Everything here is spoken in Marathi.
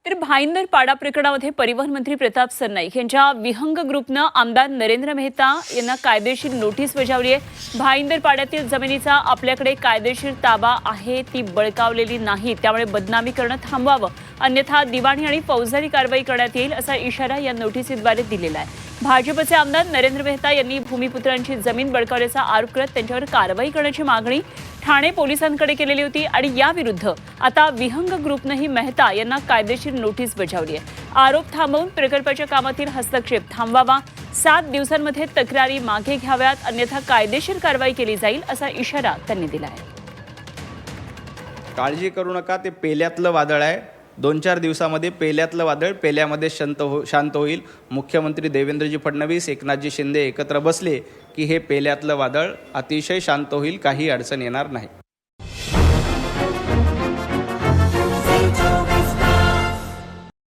तर भाईंदर पाडा प्रकरणामध्ये परिवहन मंत्री प्रताप सरनाईक यांच्या विहंग ग्रुपनं आमदार नरेंद्र मेहता यांना कायदेशीर नोटीस बजावली आहे। भाईंदर पाड्यातील जमिनीचा आपल्याकडे कायदेशीर ताबा आहे, ती बळकावलेली नाही, त्यामुळे बदनामी करणं थांबवावं, अन्यथा दिवाणी आणि फौजदारी कारवाई करण्यात येईल असा इशारा या नोटीसीद्वारे दिलेला आहे। भाजपचे आमदार नरेंद्र मेहता यांनी भूमिपुत्रांची जमीन बळकावल्याचा आरोप करत त्यांच्यावर कारवाई करण्याची मागणी ठाणे पोलिसांकडे केलेली होती आणि याविरुद्ध आता विहंग ग्रुपनेही मेहता यांना कायदेशीर नोटीस बजावली आहे। आरोप थांबवून प्रकल्पाच्या कामातील हस्तक्षेप थांबवावा, 7 दिवसांमध्ये तक्रारी मागे घ्याव्यात, अन्यथा कायदेशीर कारवाई केली जाईल असा इशारा त्यांनी दिला आहे। काळजी करू नका, ते पेल्यातलं वादळ आहे। 2-4 दिवसामध्ये पेल्यातलं वादळ पेल्यामध्ये शांत होईल। मुख्यमंत्री देवेंद्रजी फडणवीस, एकनाथजी शिंदे एकत्र बसले की हे पेल्यातलं वादळ अतिशय शांत होईल, काही अडचण येणार नाही।